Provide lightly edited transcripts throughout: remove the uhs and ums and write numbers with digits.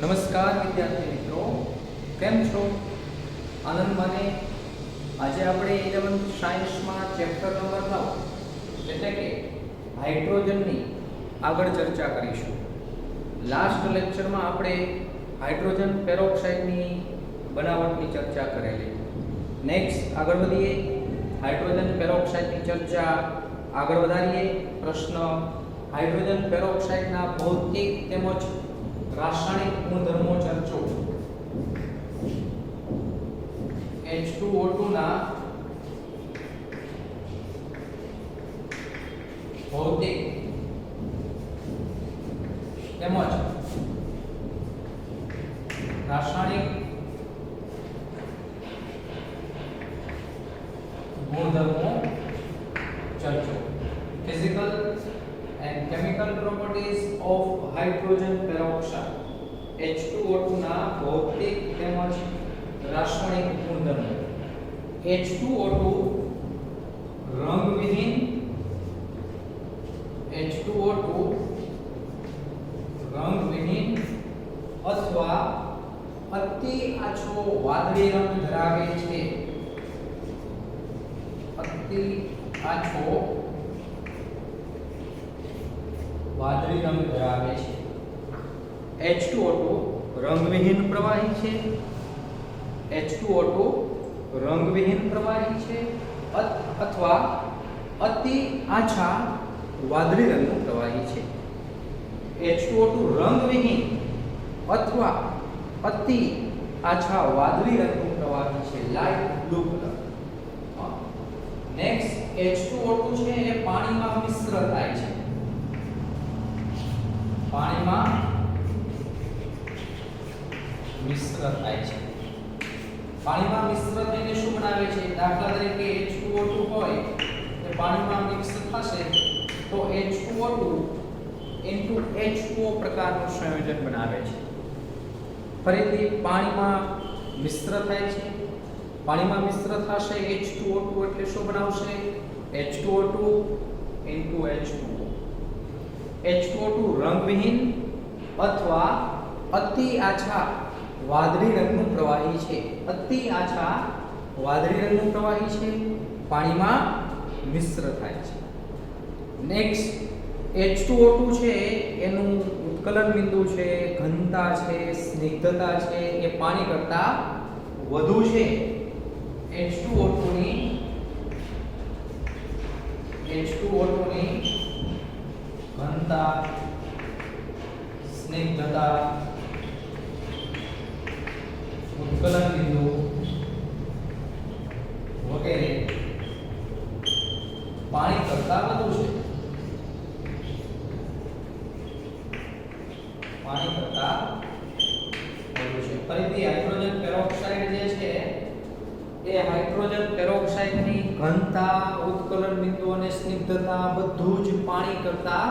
નમસ્કાર વિદ્યાર્થી મિત્રો, કેમ છો? આનંદ મને. આજે આપણે 11th સાયન્સમાં ચેપ્ટર નંબર 9 એટલે કે હાઇડ્રોજનની આગળ ચર્ચા કરીશું. લાસ્ટ લેક્ચરમાં આપણે હાઇડ્રોજન પેરોક્સાઇડની બનાવટની ચર્ચા કરેલી. નેક્સ્ટ આગળ વધીએ. હાઇડ્રોજન પેરોક્સાઇડની ચર્ચા આગળ વધારીએ. પ્રશ્ન: હાઇડ્રોજન પેરોક્સાઇડના ભૌતિક તેમજ રાસાયણિક ગુણધર્મો ચર્ચો. H2O2 ના ભૌતિક તેમજ રાસાયણિક ગુણધર્મો ચર્ચો. Physical and chemical properties of hydrogen peroxide. H2O2 ના ભૌતિક તેમજ રાસાયણિક ગુણધર્મો. H2O2 રંગવિહીન અથવા અતિ આછો વાદળી રંગ ધરાવે છે. અતિ આછો વાદળી રંગ ધરાવે છે. H2O2 રંગવિહીન પ્રવાહી છે. H2O2 રંગવિહીન પ્રવાહી છે અથવા અતિ આછા વાદળી રંગનું પ્રવાહી છે. H2O2 રંગવિહીન અથવા અતિ આછા વાદળી રંગનું પ્રવાહી છે, light blue colour. Next H2O2 છે એ પાણીમાં મિશ્ર થાય છે. પાણીમાં મિશ્ર થાય છે. પાણીમાં મિશ્ર થઈને શું બનાવે છે? દાખલા તરીકે H2O2 હોય એ પાણીમાં મિક્સ થશે તો H2O2 H2O પ્રકારનું સંયોજન બનાવે છે. ફરીથી પાણીમાં મિશ્ર થાય છે. પાણીમાં મિશ્ર થશે H2O2 એટલે શું બનાવશે? H2O2 H2O. H2O2 રંગવિહીન અથવા અતિ આછા વાદળી રંગનું પ્રવાહી છે. અતિ આછા વાદળી રંગનું પ્રવાહી છે, પાણીમાં મિશ્ર થાય છે. નેક્સ્ટ H2O2 છે એનું ઉત્કલન બિંદુ છે, ઘનતા છે, સ્નિગ્ધતા છે એ પાણી કરતા વધુ છે. H2O2 ની ઘનતા, સ્નિગ્ધતા, ઉત્કલન બિંદુ વગેરે પાણી કરતા વધુ છે. પાણી કરતા વધુ છે. ફરીથી હાઇડ્રોજન પેરોક્સાઇડ જે છે એ હાઇડ્રોજન પેરોક્સાઇડની ઘનતા, ઉત્કલન બિંદુ અને સ્નિગ્ધતા બધું જ પાણી કરતા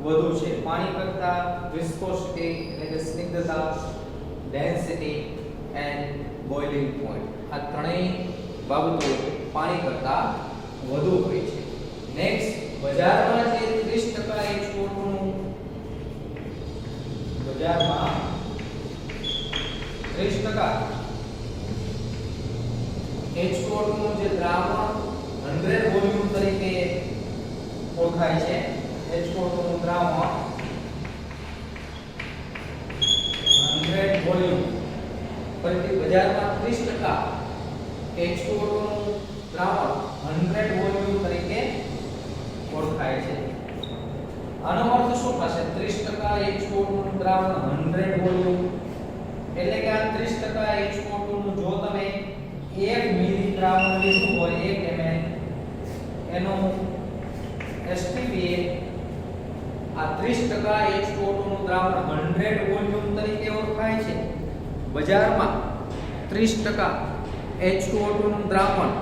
વધુ છે. પાણી કરતા વિસ્કોસિટી એટલે કે સ્નિગ્ધતા, ડેન્સિટી એન્ડ બોઇલિંગ પોઈન્ટ, આ ત્રણેય બાબતો પાણી કરતા વધુ હોય છે. નેક્સ્ટ બજારમાં જે 30% H2O2 નું બજારમાં 30% H2O2 નું જે દ્રાવણ 100 વોલ્યુમ તરીકે ઓળખાય છે. H2O2 નું દ્રાવણ 100 વોલ્યુમ. ફરીથી બજારમાં 30% H2O2 નું દ્રાવણ 100 વોલ્યુમ તરીકે ઓળખાય છે. આનો અર્થ શું થશે? 30% H2O2 નું દ્રાવણ 100 વોલ્યુમ એટલે કે આ 30% H2O2 નું જો તમે 1 મિલી દ્રાવણ લીધું હોય 1 ml એનો SPPA આ 30% H2O2 નું દ્રાવણ 100 વોલ્યુમ તરીકે ઓળખાય છે. બજારમાં 30% H2O2 નું દ્રાવણ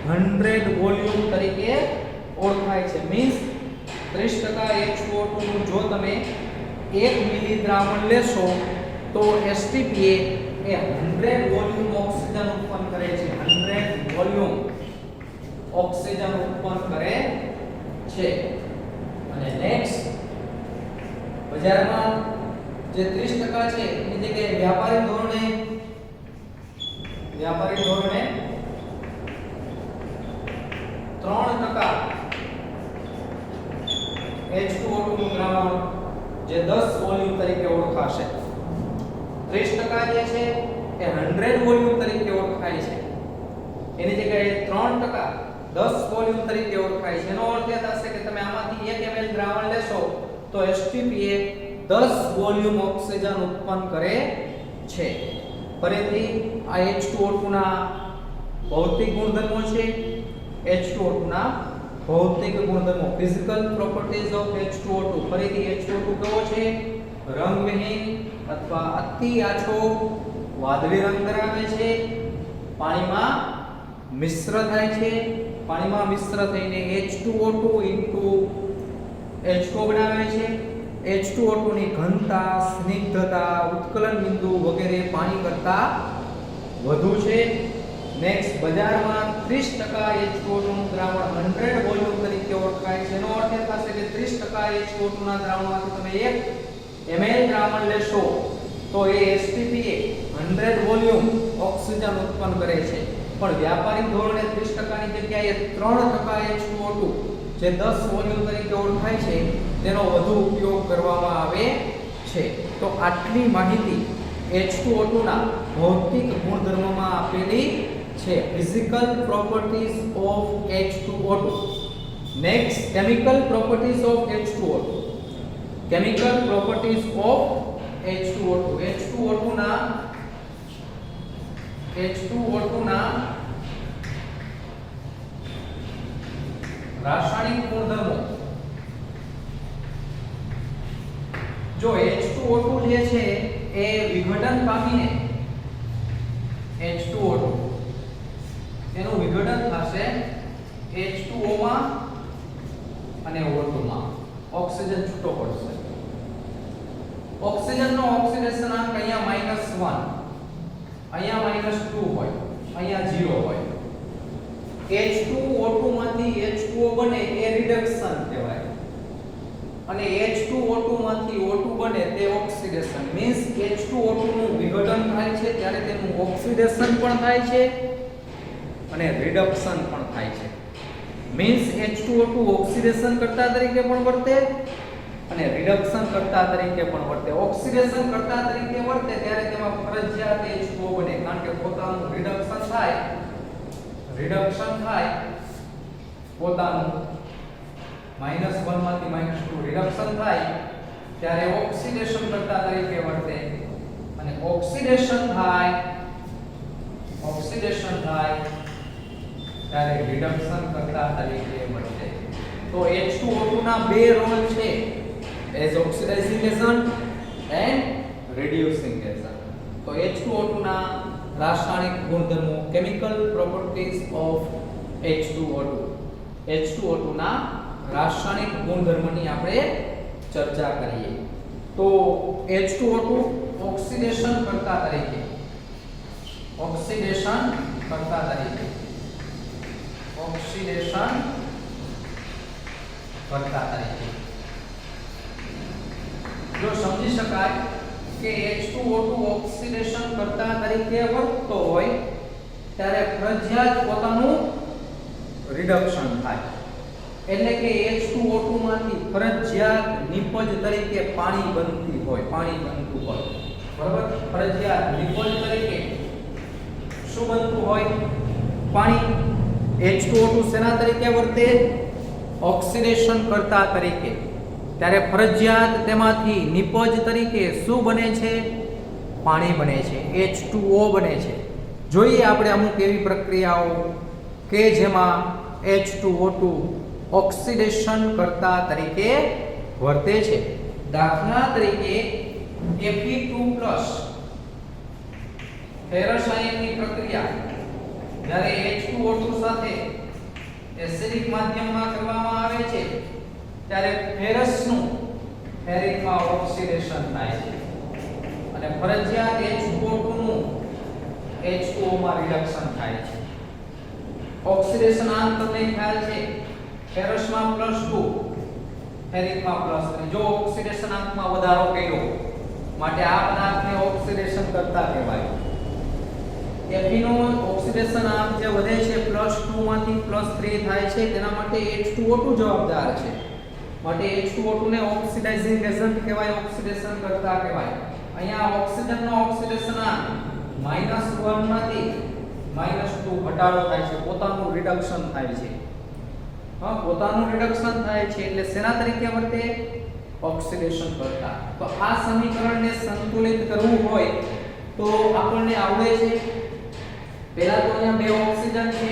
100 વોલ્યુમ તરીકે ઓળખાય છે. મીન્સ 30% H2O2 નું જો તમે 1 મિલી દ્રાવણ લેશો તો SPPA એ 100 વોલ્યુમ ઓક્સિજન ઉત્પન્ન કરે છે. 100 વોલ્યુમ ઓક્સિજન ઉત્પન્ન કરે છે. અને નેક્સ્ટ બજારમાં જે 30% છે એની જગ્યાએ વ્યાપારિક ધોરણે 3% H2O2 નું દ્રાવણ જે 10 વોલ્યુમ તરીકે ઓળખાશે. 30% જે છે એ 100 વોલ્યુમ તરીકે ઓળખાય છે. એની જગ્યાએ 3% 10 વોલ્યુમ તરીકે ઓળખાય છે. એનો અર્થ એ થશે કે તમે આમાંથી 1 ml દ્રાવણ લેશો તો H2P એ 10 વોલ્યુમ ઓક્સિજન ઉત્પન્ન કરે છે. ફરીથી આ H2O2 ના ભૌતિક ગુણધર્મો છે. H2O2 ના ભૌતિક ગુણધર્મો, ફિઝિકલ પ્રોપર્ટીઝ ઓફ H2O2. ફરીથી H2O2 કેવો છે? રંગવિહીન અથવા અતિ આછો વાદળી રંગ ધરાવે છે. પાણીમાં મિશ્ર થાય છે. પાણીમાં મિશ્ર થઈને H2O2 H2O બનાવે છે. H2O2 ની ઘનતા, સ્નિગ્ધતા, ઉત્કલન બિંદુ વગેરે પાણી કરતા વધુ છે. નેક્સ્ટ, બજારમાં 30% H2O2 નું દ્રાવણ 100 વોલ્યુમ તરીકે ઓળખાય છે. એનો અર્થ એ થશે કે 30% H2O2 ના દ્રાવણમાંથી તમે 1 ml દ્રાવણ લેશો તો એ H2P એ 100 વોલ્યુમ ઓક્સિજન ઉત્પન્ન કરે છે. પણ વ્યાપારિક ધોરણે 30% ની જગ્યાએ 3% H2O2 જે 10 વોલ્યુમ તરીકે ઓળખાય છે તેનો વધુ ઉપયોગ કરવામાં આવે છે. તો આટલી માહિતી H2O2 ના ભૌતિક ગુણધર્મોમાં આપેલી છે. Physical properties of H2O2. Next, chemical properties of H2O2. Chemical properties of H2O2. H2O2 ના રાસાયણિક ગુણધર્મો. જો H2O2 જે છે એ વિઘટન પામીને H2O2 એનું વિઘટન થશે H2O માં અને O2 માં. ઓક્સિજન છૂટો પડશે. ઓક્સિજનનો ઓક્સિડેશન આંક અહીંયા -1, અહીંયા -2 હોય, અહીંયા 0 હોય. H2O2 માંથી H2O બને એ રિડક્શન કહેવાય અને H2O2 માંથી O2 બને તે ઓક્સિડેશન. મીન્સ H2O2 નું વિઘટન થાય છે ત્યારે તેનું ઓક્સિડેશન પણ થાય છે અને રિડક્શન પણ થાય છે. મીન્સ H2O2 ઓક્સિડેશન કરતા તરીકે પણ વર્તે અને રિડક્શન કરતા તરીકે પણ વર્તે. ઓક્સિડેશન કરતા તરીકે વર્તે ત્યારે તેમાં ફરજિયાત H2O બને, કારણ કે પોતાનું રિડક્શન થાય પોતાનું -1 માંથી -2 રિડક્શન થાય ત્યારે ઓક્સિડેશન કરતા તરીકે વર્તે અને ઓક્સિડેશન થાય ત્યારે રિડક્શન કરતા તરીકે વર્તે. તો H2O2 ના બે રોલ છે, as oxidising agent and reducing agent. તો H2O2 ના રાસાયણિક ગુણધર્મો, chemical properties of H2O2. H2O2 ના રાસાયણિક ગુણધર્મની આપણે ચર્ચા કરીએ. તો H2O2 ઓક્સિડેશન કરતા તરીકે જો સમજી શકાય કે H2O2 ઓક્સિડેશન કરતા તરીકે વર્તતો હોય ત્યારે ફરજિયાત પોતાનું રિડક્શન થાય. એટલે કે H2O2 માંથી ફરજિયાત નિપજ તરીકે પાણી બનતું હોય. બરાબર? ફરજિયાત નિપજ તરીકે શું બનતું હોય? પાણી. H2O2 શેના તરીકે વર્તે? ઓક્સિડેશન કરતા તરીકે. ત્યારે ફરજિયાત તેમાંથી નિપજ તરીકે શું બને છે? પાણી બને છે, H2O બને છે. જોઈએ આપણે અમુક એવી પ્રક્રિયાઓ કે જેમાં H2O2 ઓક્સિડેશન કરતા તરીકે વર્તે છે. દાખલા તરીકે Fe2+ ફેરસ આયનની પ્રક્રિયા જ્યારે H2O2 સાથે એસિડિક માધ્યમમાં કરવામાં આવે છે ત્યારે ફેરસનું ફેરિકમાં ઓક્સિડેશન થાય છે અને ફરજિયાત H2O2 નું H2O માં રિડક્શન થાય છે. ઓક્સિડેશન આંક તમને ખ્યાલ છે, ફેરસમાં +2, ફેરિકમાં +3. જો ઓક્સિડેશન આંકમાં વધારો કર્યો, માટે આ પદાર્થને ઓક્સિડેશન કરતા કહેવાય. Fe નો ઓક્સિડેશન આમ જે વધે છે +2 માંથી +3 થાય છે તેના માટે H2O2 જવાબદાર છે. માટે H2O2 ને ઓક્સિડાઇઝિંગ એજન્ટ કહેવાય, ઓક્સિડેશન કરતા કહેવાય. અહીંયા ઓક્સિજનનો ઓક્સિડેશન આમ -1 માંથી -2 ઘટાડો થાય છે, પોતાનું રિડક્શન થાય છે. હા, પોતાનું રિડક્શન થાય છે એટલે શેના તરીકે વર્તે? ઓક્સિડેશન કરતા. તો આ સમીકરણને સંતુલિત કરવું હોય તો આપણને આવડે છે. પહેલા તો અહીંયા બે ઓક્સિજન છે,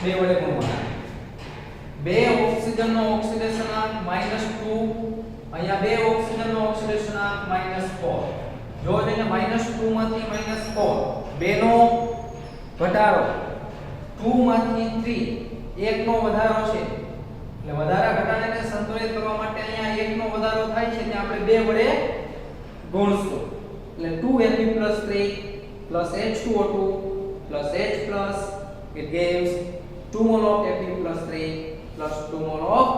બે વડે ગુણવાના. બે ઓક્સિજનનો ઓક્સિડેશનાંક -2, અહીંયા બે ઓક્સિજનનો ઓક્સિડેશનાંક -4. જો એને -2 માંથી -4 બેનો ઘટાડો, 2 માંથી 3 એકનો વધારો છે. એટલે વધારા ઘટાડાને સંતુલિત કરવા માટે અહીંયા એકનો વધારો થાય છે તે આપણે બે વડે ગુણશું. એટલે 2Fe+3 plus H2O2 plus H plus it gives 2 mole of Fe+3 plus 2 mole of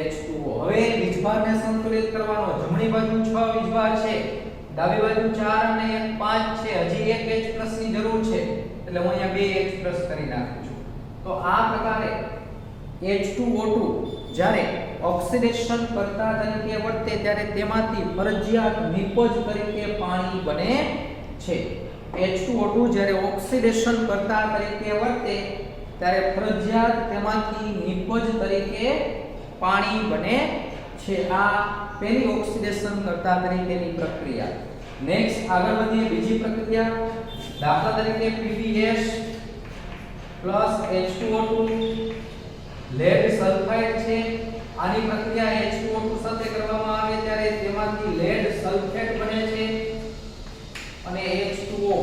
H2O. હવે વીજભારને સંતુલિત કરવાનો. જમણી બાજુ 6 વીજભાર છે, ડાબી બાજુ 4 અને 1 5 છે. હજી એક H+ ની જરૂર છે એટલે હું અહીંયા 2 H+ કરી નાખું છું. તો આ પ્રકારે H2O2 જ્યારે ઓક્સિડેશન કરતા તરીકે વર્તે ત્યારે તેમાંથી ફરજિયાત નિપજ તરીકે પાણી બને છે. H2O2 જ્યારે ઓક્સિડેશન કરતા તરીકે વર્તે ત્યારે ફરજિયાત તેમાંથી નિપજ તરીકે પાણી બને છે. આ પહેલી ઓક્સિડેશન કરતા તરીકેની પ્રક્રિયા. નેક્સ્ટ આગળ વધીએ બીજી પ્રક્રિયા. દાખલા તરીકે PbS H2O2 લેડ સલ્ફાઇડ છે. આની પ્રક્રિયા H2O2 સાથે કરવામાં આવે ત્યારે તેમાંથી લેડ સલ્ફેટ બને છે અને H2O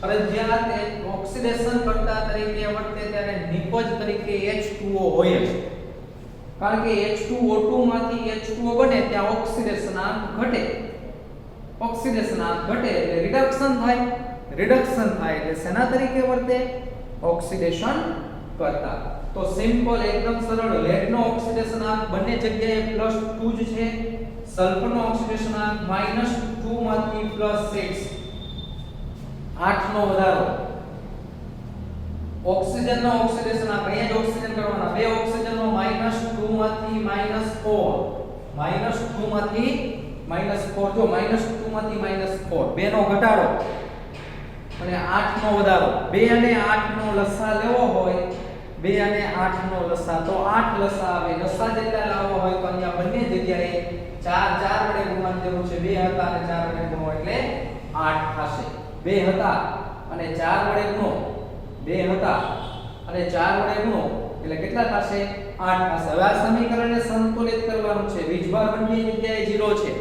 ફરજિયાત ઓક્સિડેશન કરતા તરીકે વર્તે ત્યારે નિપજ તરીકે H2O હોય છે. કારણ કે H2O2 માંથી H2O બને ત્યાં ઓક્સિડેશનાંક ઘટે. ઓક્સિડેશનાંક ઘટે એટલે રિડક્શન થાય. રિડક્શન થાય એટલે શેના તરીકે વર્તે? ઓક્સિડેશન કરતા. તો સિમ્પલ એકદમ સરળ. લેડનો ઓક્સિડેશનાંક બંને જગ્યાએ +2 જ છે. સલ્ફરનો ઓક્સિડેશનાંક -2 માંથી +6 8 નો વધારો. ઓક્સિજનનો ઓક્સિડેશનાંક અહીંયા જ ઓક્સિજન કરવાના. બે ઓક્સિજનનો -2 માંથી -4 -2 માંથી -4 જો -2 માંથી -4 બે નો ઘટાડો અને 8 નો વધારો. 2 અને 8 નો લસા લેવો હોય, 2 અને 8 નો લસા તો 8 લસા આવે. લસા જેટલા લાવવો હોય તો અહીંયા બંને જગ્યાએ 4 વડે ગુણવાની જરૂર છે. 2 હતા અને 4 વડે ગુણો એટલે 8 થશે. 2 હતા અને 4 વડે ગુણો, 2 હતા અને 4 વડે ગુણો એટલે કેટલા થશે? 8 થશે. હવે આ સમીકરણને સંતુલિત કરવાનું છે. વીજભાર બંને જગ્યાએ 0 છે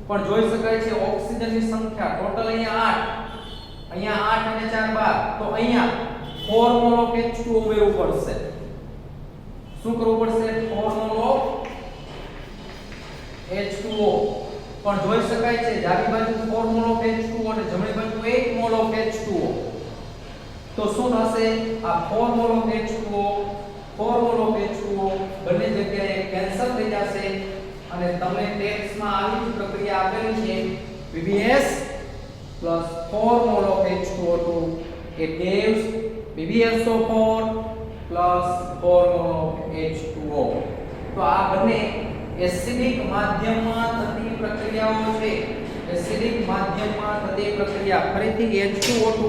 પણ જોઈ શકાય છે ઓક્સિજનની સંખ્યા ટોટલ અહીંયા 8, અહીંયા 8 અને 4 12. તો અહીંયા 4 મોલ ઓફ H2O ઉમેરવું પડશે. શું કરવું પડશે? 4 મોલ ઓફ H2O. પણ જોઈ શકાય છે ડાબી બાજુ 4 મોલ ઓફ H2O અને જમણી બાજુ 8 મોલ ઓફ H2O. તો શું થશે? આ 4 mall of H2O 4 mall of H2O બંને જગ્યાએ કેન્સલ થઈ જશે અને તમને ટેક્સ્ટમાં આવી પ્રક્રિયા આપેલી છે PbS plus 4 mole of H2O2 it gives PbSO4 plus 4 mole of H2O. તો આ બંને એસિડિક માધ્યમમાં થતી પ્રક્રિયાઓ છે. એસિડિક માધ્યમમાં થતી પ્રક્રિયા. ફરીથી H2O2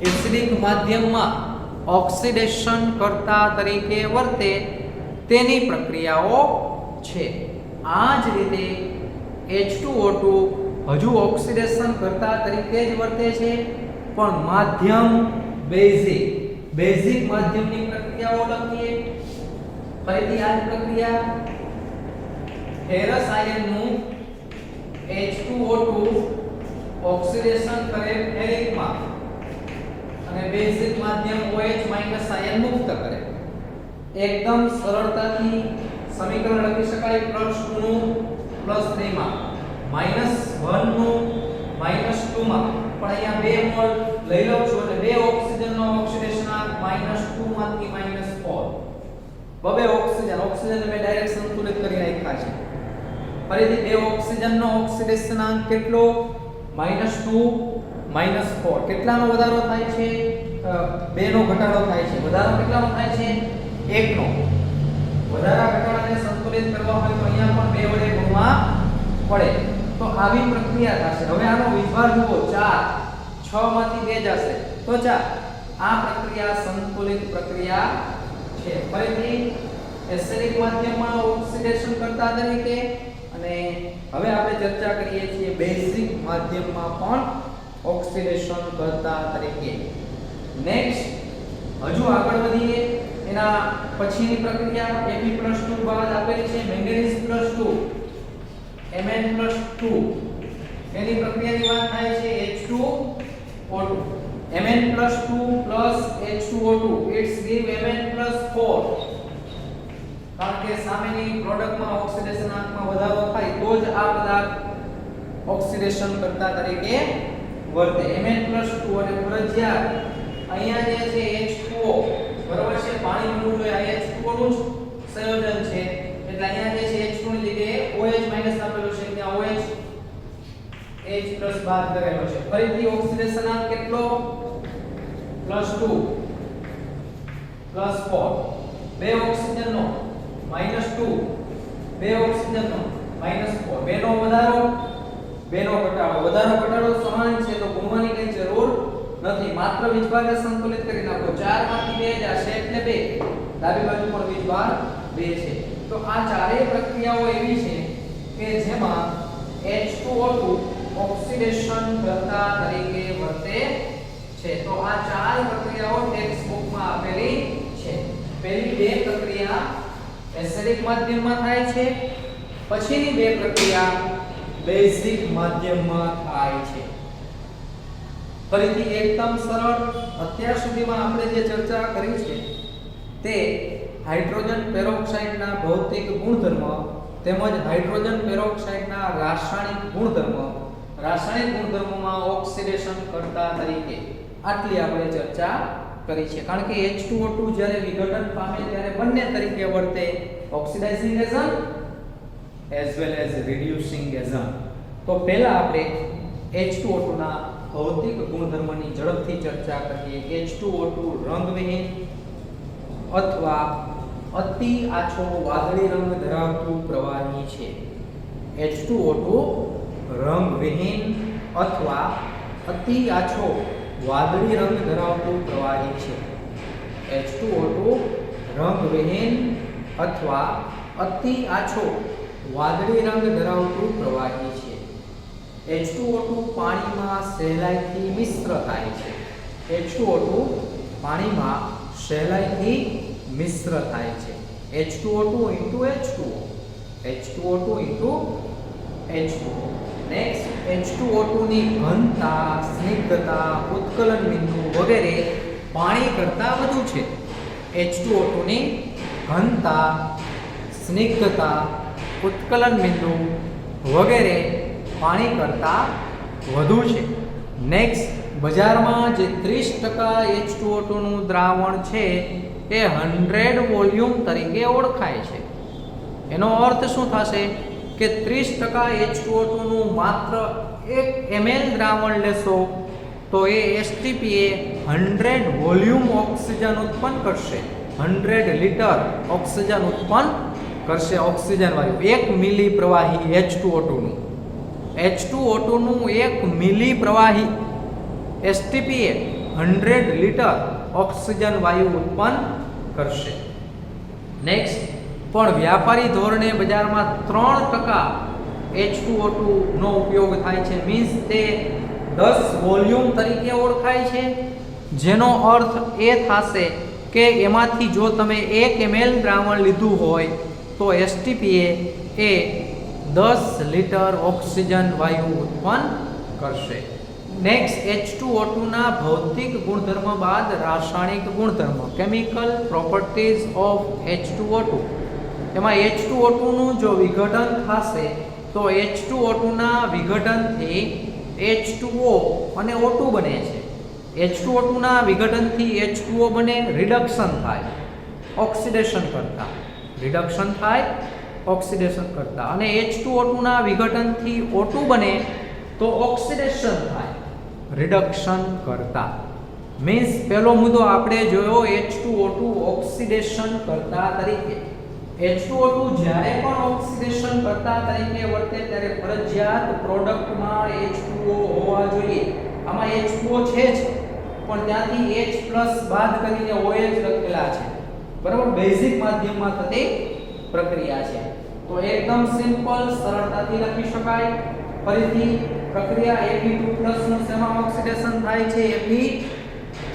એસિડિક માધ્યમમાં ઓક્સિડેશન કરતા તરીકે વર્તે તેની પ્રક્રિયાઓ છે. આ જ રીતે H2O2 હજુ ઓક્સિડેશન કરતા તરીકે જ વર્તે છે પણ માધ્યમ બેઝિક માધ્યમની પ્રક્રિયાઓ લખીએ. ફરીથી આ જ પ્રક્રિયા. ફેરસ આયનનું H2O2 ઓક્સિડેશન કરે ફેરિકમાં અને બેઝિક માધ્યમ OH- આયન મુક્ત કરે. એકદમ સરળતાથી સમીકરણ લખી શકાય. +2 નું +3 માં, -1 નું -2 માં. પણ અહીંયા 2 મોલ લઈ લઉં છું અને બે ઓક્સિજનનો ઓક્સિડેશનાંક -2 માંથી -4. બબે ઓક્સિજન મેં ડાયરેક્ટ સંતુલિત કરી નાખ્યા છે. ફરીથી બે ઓક્સિજનનો ઓક્સિડેશનાંક કેટલો -2 -4 કેટલાનો વધારો થાય છે 2 નો ઘટાડો થાય છે વધારો કેટલાનો થાય છે 1 નો વધારા ઘટાડાને સંતુલિત કરવા હોય તો અહીંયા પણ 2 વડે ગુણવા પડે તો આવી પ્રક્રિયા થશે હવે આનો વિભાર જુઓ 4 6 માંથી 2 જશે તો 4 આ પ્રક્રિયા સંતુલિત પ્રક્રિયા છે ફરીથી એસિડિક માધ્યમમાં ઓક્સિડેશન કરતા તરીકે અને હવે આપણે ચર્ચા કરીએ છીએ બેઝિક માધ્યમમાં પણ ઓક્સિડેશન કરતા તરીકે નેક્સ્ટ હજુ આગળ વધીએ એના પછીની પ્રક્રિયા Fe+2 બાદ આપેલી છે મેંગેનીઝ +2 Mn+2 એની પ્રક્રિયાની વાત થાય છે H2O2 Mn+2 H2O2 it's give Mn+4 કારણ કે સામેની પ્રોડક્ટમાં ઓક્સિડેશનાંકમાં વધારો થાય તો જ આ પદાર્થ ઓક્સિડેશન કરતા તરીકે વર્તે Mn+2 અને ફરજિયાત અહીંયા જે છે H2O બરોબર છે પાણી નું જો આ H2O નું સંયોજન છે એટલે અહીંયા જે છે H2 ની જગ્યાએ OH- આપેલું છે ત્યાં OH H+ બાદ કરેલો છે ફરીથી ઓક્સિડેશનાંક કેટલો +2 +4 બે ઓક્સિજનનો -2 બે ઓક્સિજનનો -4 બેનો વધારો બેનો ઘટાડો વધારો ઘટાડો સમાન છે તો ગુણવાની કઈ જરૂર નથી માત્ર વીજભારને સંતુલિત કરી નાખો 4 માંથી 2 જશે એટલે 2 ડાબી બાજુ પણ વીજભાર 2 છે તો આ ચારેય પ્રક્રિયાઓ એવી છે કે જેમાં H2O2 ઓક્સિડેશન કરતા તરીકે વર્તે છે તો આ ચાર પ્રક્રિયાઓ ટેક્સ્ટ બુકમાં આપેલી છે પહેલી બે પ્રક્રિયા એસિડિક માધ્યમમાં થાય છે પછીની બે પ્રક્રિયા બેઝિક માધ્યમમાં થાય છે ફરીથી એકદમ સરળ અત્યાર સુધીમાં આપણે જે ચર્ચા કરી છે તે હાઇડ્રોજન પેરોક્સાઇડના ભૌતિક ગુણધર્મ તેમજ હાઇડ્રોજન પેરોક્સાઇડના રાસાયણિક ગુણધર્મોમાં ઓક્સિડેશન કરતા તરીકે આટલી આપણે ચર્ચા કરી છે કારણ કે H2O2 જ્યારે વિઘટન પામે ત્યારે બંને તરીકે વર્તે oxidising agent as well as reducing agent તો પહેલા આપણે H2O2 ના ભૌતિક ગુણધર્મની ઝડપથી ચર્ચા કરીએ H2O2 રંગવિહીન અથવા અતિ આછો વાદળી રંગ ધરાવતું પ્રવાહી છે H2O2 રંગવિહીન અથવા અતિ આછો વાદળી રંગ ધરાવતું પ્રવાહી છે H2O2 રંગવિહીન અથવા અતિ આછો વાદળી રંગ ધરાવતું પ્રવાહી છે H2O2 પાણીમાં સહેલાઈથી મિશ્ર થાય છે H2O2 પાણીમાં સહેલાઈથી મિશ્ર થાય છે H2O2 H2O H2O2 H2O next H2O2 ની ઘનતા સ્નિગ્ધતા ઉત્કલન બિંદુ વગેરે પાણી કરતાં વધુ છે H2O2 ની ઘનતા સ્નિગ્ધતા ઉત્કલન બિંદુ વગેરે પાણી કરતાં વધુ છે નેક્સ્ટ બજારમાં જે 30% H2O2 નું દ્રાવણ છે એ 100 વોલ્યુમ તરીકે ઓળખાય છે એનો અર્થ શું થશે કે 30% H2O2 નું માત્ર 1 ml દ્રાવણ લેશો તો એ STP એ 100 વોલ્યુમ ઓક્સિજન ઉત્પન્ન કરશે 100 લિટર ઓક્સિજન ઉત્પન્ન કરશે ઓક્સિજન વાયુ 1 મિલી પ્રવાહી H2O2 નું H2O2 નું 1 મિલી પ્રવાહી STP એ 100 લિટર ઓક્સિજન વાયુ ઉત્પન્ન કરશે નેક્સ્ટ પણ વ્યાપારી ધોરણે બજારમાં 3% H2O2 નો ઉપયોગ થાય છે મીન્સ તે 10 વોલ્યુમ તરીકે ઓળખાય છે જેનો અર્થ એ થશે કે એમાંથી જો તમે 1 ml દ્રાવણ લીધું હોય તો STP એ 10 લિટર ઓક્સિજન વાયુ ઉત્પન્ન કરશે નેક્સ્ટ H2O2 ના ભૌતિક ગુણધર્મ બાદ રાસાયણિક ગુણધર્મ કેમિકલ પ્રોપર્ટીઝ ઓફ H2O2 એમાં H2O2 નું જો વિઘટન થશે તો H2O2 ના વિઘટનથી H2O અને O2 બને છે H2O2 ના વિઘટનથી H2O બને રિડક્શન થાય ઓક્સિડેશન કરતા રિડક્શન થાય ઓક્સિડેશન કરતા, અને H2O2 ના વિઘટનથી O2 બને તો ઓક્સિડેશન થાય રિડક્શન કરતા. મીન્સ પહેલો મુદ્દો આપણે જોયો H2O2 ઓક્સિડેશન કરતા તરીકે. H2O2 જ્યારે પણ ઓક્સિડેશન કરતા તરીકે વર્તે ત્યારે ફરજિયાત પ્રોડક્ટમાં H2O હોવા જોઈએ. આમાં H2O છે જ, પણ ત્યાંથી H+ બાદ કરીને OH લખેલા છે. બરાબર, બેઝિક માધ્યમમાં થતી પ્રક્રિયા છે. તો એકદમ સિમ્પલ, સરળતાથી લખી શકાય. ફરીથી પ્રક્રિયા Fe2+ નું શેમાં ઓક્સિડેશન થાય છે?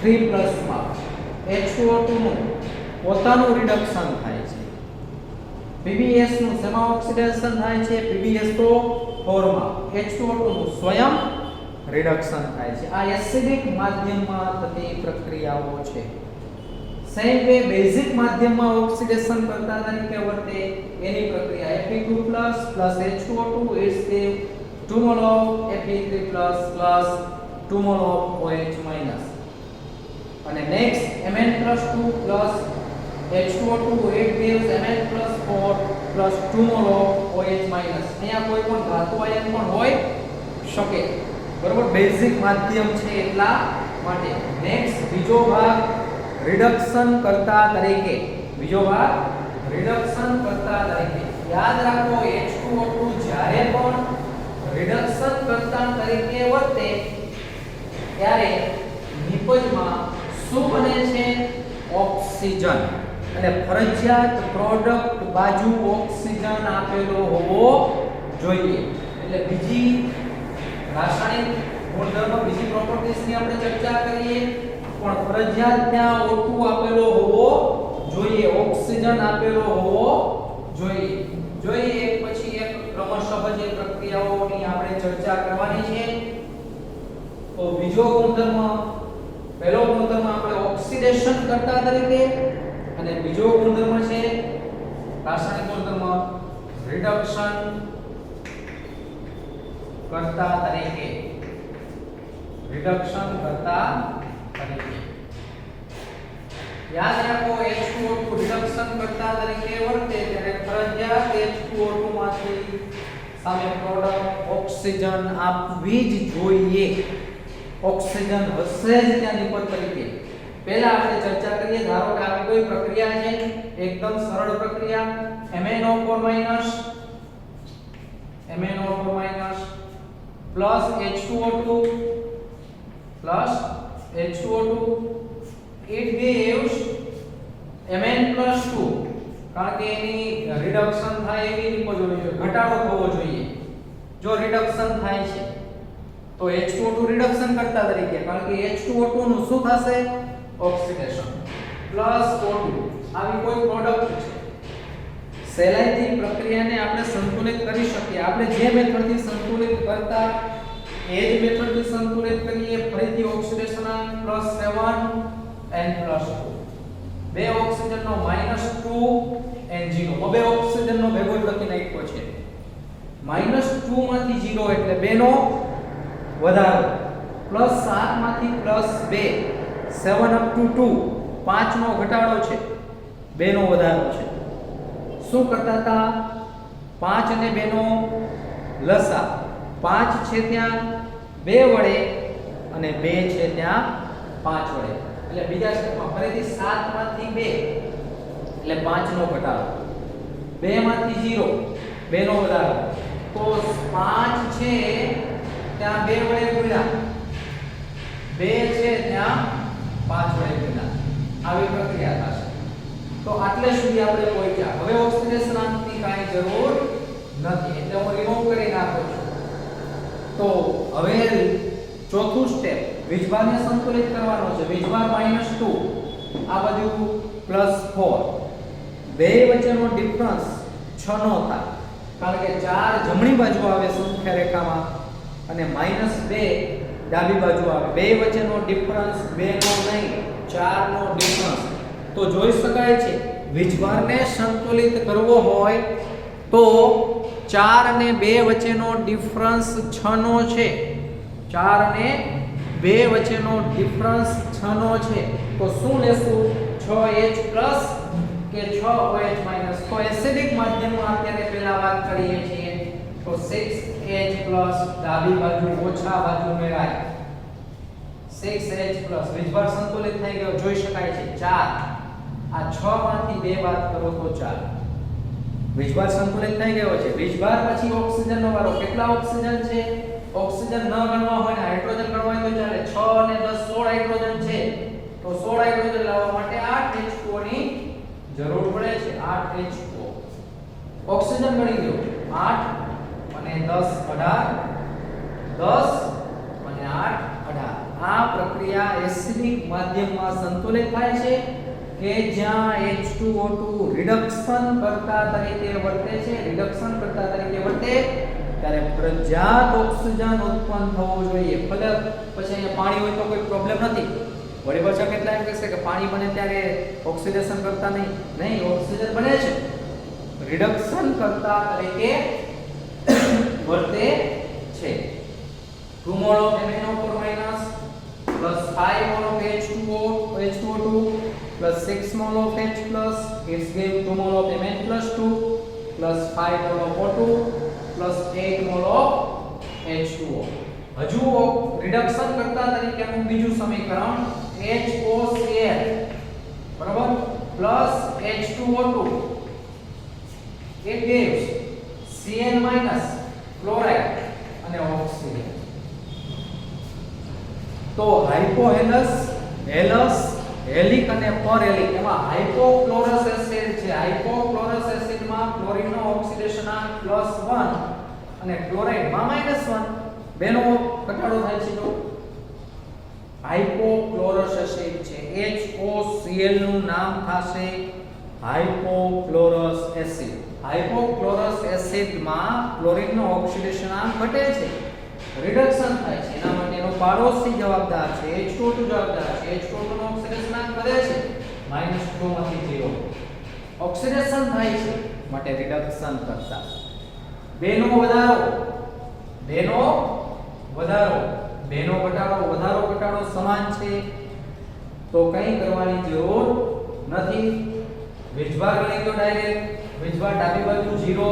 Fe3+ માં H2O2 નું પોતાનું રિડક્શન થાય છે. PbS નું શેમાં ઓક્સિડેશન થાય છે? PbSO4 માં H2O2 નું સ્વયં રિડક્શન થાય છે. આ એસિડિક માધ્યમમાં થતી પ્રક્રિયાઓ છે. સેમ વે બેઝિક માધ્યમમાં ઓક્સિડેશન કરતા તરીકે વર્તે એની પ્રક્રિયા Fe2+ H2O2 is the 2 mol of Fe3+ plus 2 mol of OH-. અને next Mn+2 plus H2O2 it gives Mn+4 plus 2 mol of OH-. અહીંયા કોઈ પણ ધાતુ આયન પણ હોય શકે. બરોબર, બેઝિક માધ્યમ છે એટલા માટે. નેક્સ્ટ બીજો ભાગ રિડક્શન કરતા તરીકે. બીજો ભાગ રિડક્શન કરતા તરીકે. યાદ રાખો H2O2 જ્યારે પણ રિડક્શન કરતા તરીકે વર્તે ત્યારે નિપજમાં શું બને છે? ઓક્સિજન. અને ફરજિયાત પ્રોડક્ટ બાજુ ઓક્સિજન આપેલો હોવો જોઈએ. એટલે બીજી રાસાયણિક ગુણધર્મ, બીજી પ્રોપર્ટીઝ ની આપણે ચર્ચા કરીએ, પણ ફરજિયાત ત્યાં O2 આપેલો હોવો જોઈએ, ઓક્સિજન આપેલો હોવો જોઈએ. જોઈએ એક પછી એક ક્રમશઃ જે પ્રક્રિયાઓની આપણે ચર્ચા કરવાની છે. તો બીજો ગુણધર્મ, પહેલો ગુણધર્મ આપણે ઓક્સિડેશન કરતા તરીકે, અને બીજો ગુણધર્મ છે રાસાયણિક ગુણધર્મ રિડક્શન કરતા તરીકે. રિડક્શન કરતા તરીકે. યાદ રાખો H2O2 રિડક્શન કરતા તરીકે વર્તે ત્યારે ફરજિયાત H2O2 માંથી સામે પ્રોડક્ટ ઓક્સિજન આપવી જ જોઈએ. ઓક્સિજન હશે જ ત્યાં નિપજ તરીકે. પહેલા આપણે ચર્ચા કરીએ. ધારો કે આવી કોઈ પ્રક્રિયા છે, એકદમ સરળ પ્રક્રિયા, MnO4- plus H2O2 it gives Mn+2. કારણ કે એની રિડક્શન થાય એવી નિપજ હોવી જોઈએ, ઘટાડો થવો જોઈએ. જો રિડક્શન થાય છે તો H2O2 રિડક્શન કરતા તરીકે, કારણ કે H2O2 નું શું થશે? Oxidation plus O2. આવી કોઈ પ્રોડક્ટ છે, સહેલાઈથી પ્રક્રિયાને આપણે સંતુલિત કરી શકીએ. આપણે જે મેથડથી સંતુલિત કરતા એ જ મેથડથી સંતુલિત કરીએ. ફરીથી ઓક્સિડેશન +7 N+2. બે ઓક્સિજનનો -2 N0. હવે ઓક્સિજનનો ભેગો લખી નાખ્યો છે. -2 માંથી 0 એટલે 2 નો વધારો, +7 માંથી +2 7 up to 2 5 નો ઘટાડો છે, 2 નો વધારો છે. શું કરતા હતા? 5 અને 2 નો લસા. 5 છે ત્યાં 2 વડે અને 2 છે ત્યાં 5 વડે. એટલે બીજા સ્ટેપમાં ફરીથી 7 માંથી 2 એટલે 5 નો ઘટાડો, 2 માંથી 0 2 નો વધારો. તો 5 છે ત્યાં 2 વડે ગુણ્યા, 2 છે ત્યાં 5 વડે ગુણ્યા. આવી પ્રક્રિયા થશે. તો આટલે સુધી આપણે પહોંચ્યા. હવે ઓક્સિડેશન આંકની કાંઈ જરૂર નથી, એટલે હું રિમૂવ કરી નાખું છું. તો હવે ચોથું સ્ટેપ, વીજભારને સંતુલિત કરવાનો છે. વીજભાર -2, આ બધું +4. બે વચ્ચેનો ડિફરન્સ 6 નો થાય, કારણ કે 4 જમણી બાજુ આવે સંખ્યા રેખામાં અને -2 ડાબી બાજુ આવે. બે વચ્ચેનો ડિફરન્સ 2 નો નહીં, 4 નો ડિફરન્સ. તો જોઈ શકાય છે વીજભારને સંતુલિત કરવો હોય તો 4 અને 2 વચ્ચેનો ડિફરન્સ 6 નો છે. 4 અને 2 વચ્ચેનો ડિફરન્સ 6 નો છે. તો શું લેશું? 6H+ કે 6OH- તો એસિડિક માધ્યમમાં અત્યારે પહેલા વાત કરીએ છીએ તો 6H+ ડાબી બાજુ ઓછા બાજુ ઉમેરાય 6H+ વીજભાર સંતુલિત થઈ ગયો જોઈ શકાય છે 4 આ 6 માંથી 2 બાદ કરો તો 4 વીજભાર સંતુલિત થઈ ગયો છે વીજભાર પછી ઓક્સિજનનો વારો કેટલા ઓક્સિજન છે ઓક્સિજન ન ગણવા હોય ને હાઇડ્રોજન ગણવા હોય તો ચાલે 6 અને 10 16 હાઇડ્રોજન છે તો 16 હાઇડ્રોજન લાવવા માટે 8 H2O ની જરૂર પડે છે 8 H2O ઓક્સિજન ગણી દો 8 અને 10 18 10 અને 8 18 આ પ્રક્રિયા એસિડિક માધ્યમમાં સંતુલિત થાય છે કે જ્યાં H2O2 રિડક્શન કરતા તરીકે વર્તે છે રિડક્શન કરતા તરીકે વર્તે ત્યારે પર્યાપ્ત ઓક્સિજન ઉત્પન્ન થવું જોઈએ ભલે પછી અહીંયા પાણી હોય તો કોઈ પ્રોબ્લેમ નથી વળી પાછા કેટલા એમ કહેશે કે પાણી બને ત્યારે ઓક્સિડેશન કરતા નહીં ઓક્સિજન બને છે રિડક્શન કરતા તરીકે વર્તે છે 2 mol of MnO4- plus 5 mol of H2O2 plus 6 mol of H plus it's give 2 mol of Mn+2 plus 5 mol of O2 plus 8 mol of H2O હજુ રિડક્શન કરતા તરીકેનું બીજું સમીકરણ HOCl બરાબર plus H2O2 it gives Cl- chloride અને oxygen તો હાઇપોહેલસ હેલસ હેલિક અને પરહેલિક એમાં હાઇપોક્લોરસ એસિડ છે હાઇપોક્લોરસ એસિડમાં ક્લોરીનનો ઓક્સિડેશનાંક +1 અને ક્લોરાઇડમાં -1 બેનો ઘટાડો થાય છે તો હાઇપોક્લોરસ એસિડ છે HOCl નું નામ થશે હાઇપોક્લોરસ એસિડ હાઇપોક્લોરસ એસિડમાં ક્લોરીનનો ઓક્સિડેશનાંક ઘટે છે રિડક્શન થાય છે એના માટેનો પાડોશી જવાબદાર છે H2O2 જવાબદાર છે H2O2 નો ઓક્સિડેશનાંક વધે છે -2 માંથી 0 ઓક્સિડેશન થાય છે માટે રિડક્શન કરતા બેનો વધારો ઘટાડો સમાન છે તો કંઈ કરવાની જરૂર નથી વીજભાર ગણી દો ડાયરેક્ટ વીજભાર ડાબી બાજુ 0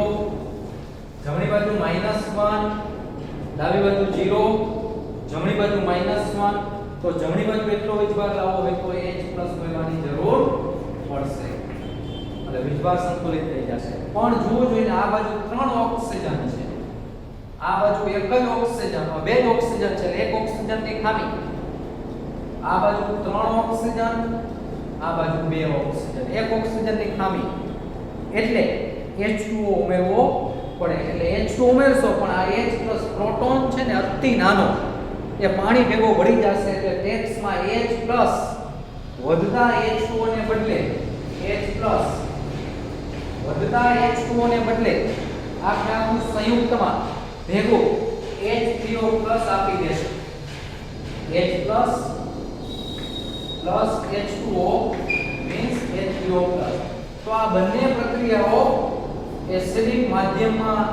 જમણી બાજુ -1 ડાબી બાજુ 0 જમણી બાજુ -1 તો જમણી બાજુ એટલો વીજભાર લાવવો હોય તો H+ ઉમેરવાની જરૂર પડશે એટલે વીજભાર સંતુલિત થઈ જશે પણ જુઓ જોઈને આ બાજુ 3 ઓક્સિજન છે આ બાજુ એક જ ઓક્સિજન બે જ ઓક્સિજન છે એટલે એક ઓક્સિજનની ખામી આ બાજુ 3 ઓક્સિજન આ બાજુ 2 ઓક્સિજન એક ઓક્સિજનની ખામી એટલે H2O ઉમેરવો પડે એટલે H2 ઉમેરશો પણ આ H+ પ્રોટોન છે ને અતિ નાનો એ પાણી ભેગો ભળી જશે એટલે ટેક્સમાં H+ વધતા H2O ને બદલે વધતા H2O ને બદલે આખું સંયુક્તમાં ભેગો H3O+ આપી દેશે H+ H2O means H3O+. તો આ બંને પ્રક્રિયાઓ એસિડિક માધ્યમમાં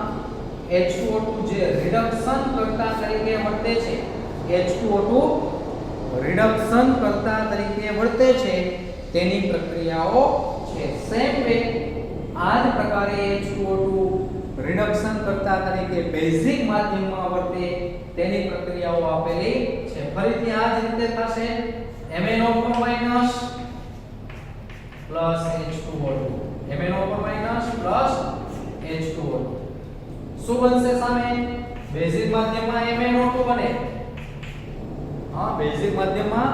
H2O2 જે રિડક્શન કરતા તરીકે વર્તે છે H2O2 રિડક્શન કરતા તરીકે વર્તે છે તેની પ્રક્રિયાઓ છે સેમ વે આ જ પ્રકારે H2O2 રિડક્શન કરતા તરીકે બેઝિક માધ્યમમાં વર્તે તેની પ્રક્રિયાઓ આપેલી છે ફરીથી આ જ રીતે થશે MnO4- plus H2O2 MnO4- plus H2O2 શું બનશે સામે બેઝિક માધ્યમમાં MnO2 બને હા બેઝિક માધ્યમમાં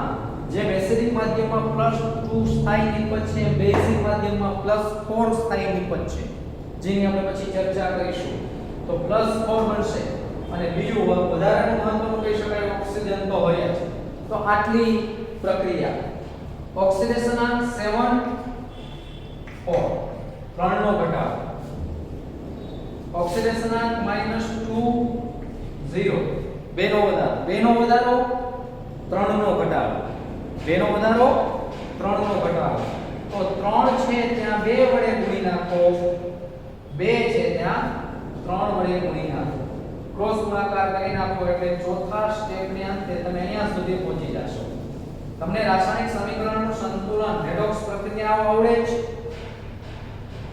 જે એસિડિક માધ્યમમાં +2 સ્થાયી નિપજ છે બેઝિક માધ્યમમાં +4 સ્થાયી નિપજ છે જેની આપણે પછી ચર્ચા કરીશું તો +4 બનશે અને બીજું વધારાનું મહત્વનું કહી શકાય ઓક્સિજન તો હોય જ તો આટલી પ્રક્રિયા ઓક્સિડેશનાંક 7 4 3 નો ઘટાડો ઓક્સિડેશનાંક -2 0 2 નો વધારો 3 નો ઘટાડો 2 નો વધારો 3 નો ઘટાડો તો 3 છે ત્યાં 2 વડે ગુણી નાખો 2 છે ત્યાં 3 વડે ગુણી નાખો ક્રોસ ગુણાકાર કરી નાખો એટલે ચોથા સ્ટેપની અંતે તમે અહીંયા સુધી પહોંચી જશો તમને રાસાયણિક સમીકરણનું સંતુલન રેડોક્સ પ્રક્રિયાઓ આવડે છે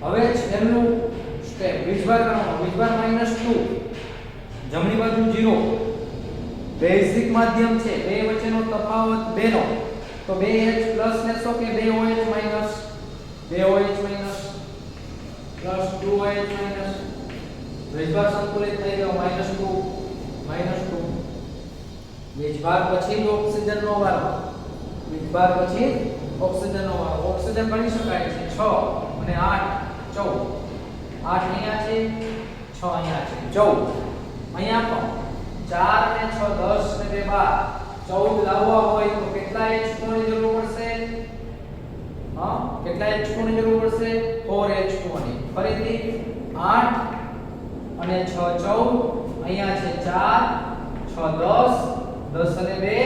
હવે છેલ્લું સ્ટેપ વીજભાર કરવાનો. વીજભાર -2, જમણી બાજુ 0. બેઝિક માધ્યમ છે, બે વચ્ચેનો તફાવત 2 નો, તો 2H પ્લસ લેશો કે 2OH minus? 2OH minus plus 2OH minus. વીજભાર સંતુલિત થઈ ગયો -2. વીજભાર પછી ઓક્સિજનનો વારો. વીજભાર પછી ઓક્સિજનનો વારો. ઓક્સિજન ગણી શકાય છે 6 અને 8 14. 8 અહીંયા છે, 6 અહીંયા છે 14. અહીંયા પણ 4 ને 6 10 ને 2 12. 14 લાવવા હોય તો કેટલા H2 ની જરૂર પડશે? કેટલા H2 ની જરૂર પડશે? 4H2 ની. ફરીથી 8 અને 6 14. અહીંયા છે 4 6 10 10 અને 2